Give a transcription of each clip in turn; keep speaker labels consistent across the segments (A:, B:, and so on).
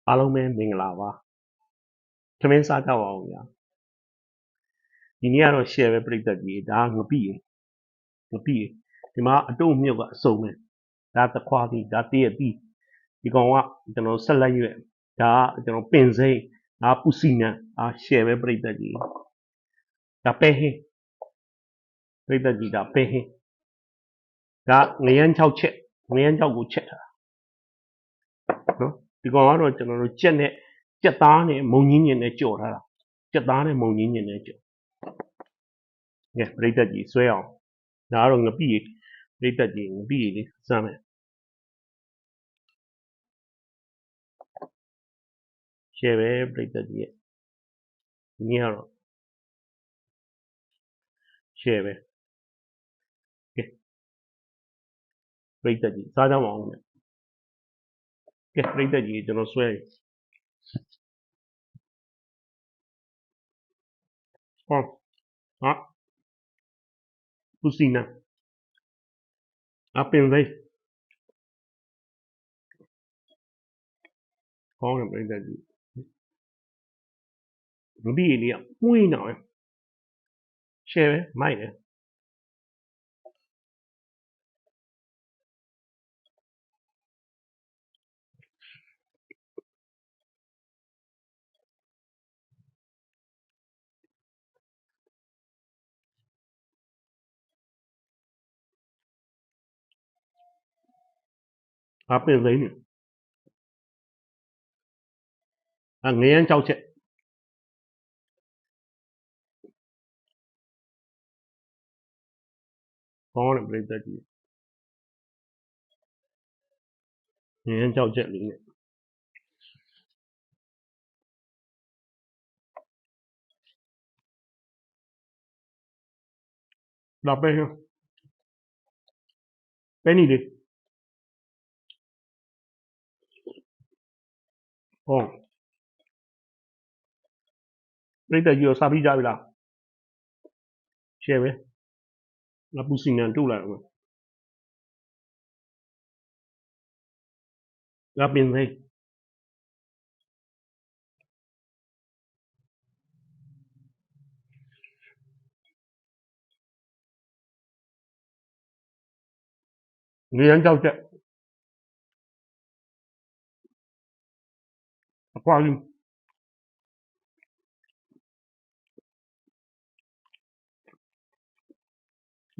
A: အားလုံးပဲမင်္ဂလာပါထမင်းစားကြပါဦးဗျာဒီနေ့ကတော့ share ပဲပြိတ္တကြီးဒါငပိရဒီမှာအတုံးမြုပ်ကအစုံပဲဒါသခွားပြီးဒါတည့်ရပြီးဒီကောင်ကကျွန်တော်ဆက်လက်ရွက်ဒါကကျွန်တော်ပင်စိမ့်ဒါပူစီနံshare ပဲပြိတ္တကြီးဒါပဲဟင်းပြိတ္တကြီးဒါပဲဟင်းဒါငရမ်း6ချက်ငရမ်း6ကိုချက်ထားနော်ဒီကောင်ကတော့ကျွန်တော်တို့ကြက်သားနဲ့မုံကြီးညင်နဲ့ကြော်ထားတာကြက်သားနဲ့မုံကြီးညင်နဲ့ကြော်ကဲပြိတ္တကြီးဆွဲအောင်ဒါကတော့ငပိပြိတ္တကြီးငပိလေးစမ်းမယ်ရှယ်ပဲပြိတ္တကြီးရဲ့ဒီနေ့ကတော့ရှယ်ပဲကဲပြိတ္တကြီးစားကြမအောင်နဲ့ကဲပြိတ္တကြီးကျွန်တော်ဆွဲဟောဟာပူစီနာပင်စိမ့်ဟောတယ်ပြိတ္တကြီးငပိလေးကမှုန်းနေတယ်ရှယ်ပဲမိုက်တယ်ပင်စိမ့်နေငရမ်း6ချက်ဟောတယ်ပြိတ္တကြီးငရမ်း6ချက်လေးနဲ့ဒါပဲဟင်းပဲနီလေးဟောပြိတ္တကြီးကိုစားပြီးကြပြီလားရှယ်ပဲပူစီနံတူလိုက်အောင်ဒါပင်စိမ့်ငရမ်း6ချက်အခွာကြီး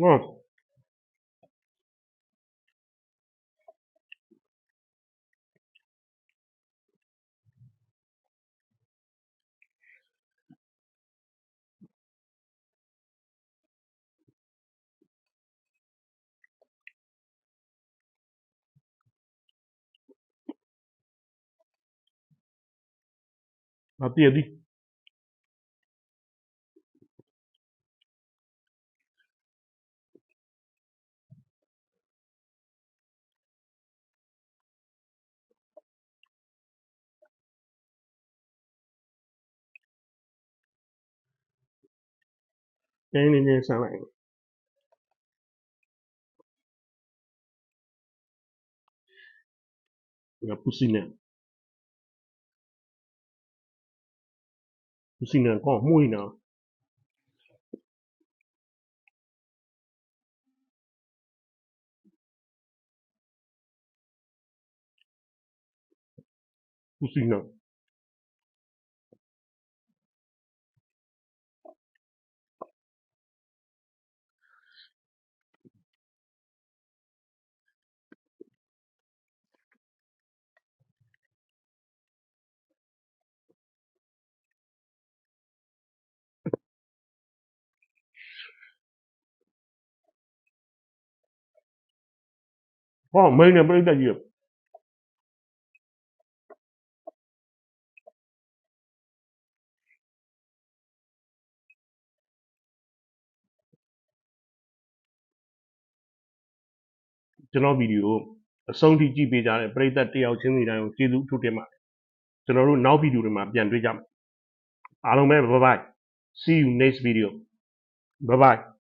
A: ဟောဒါတည့်သည်တင်းနေနေဆန်းလိုက်ပူစီနံကောမှုန်းနေတာပူစီနံဟောမိန်နဲ့ပြိတ္တကြီးကျွန်တော်ဗီဒီယိုအဆုံးထိကြည့်ပေးကြတဲ့ပရိသတ်တယောက်ချင်းစီတိုင်းကိုကျေးဇူးအထူးတင်ပါတယ်ကျွန်တော်တို့နောက်ဗီဒီယိုတွေမှာပြန်တွေ့ကြမယ်အားလုံးပဲ bye bye see you next video bye bye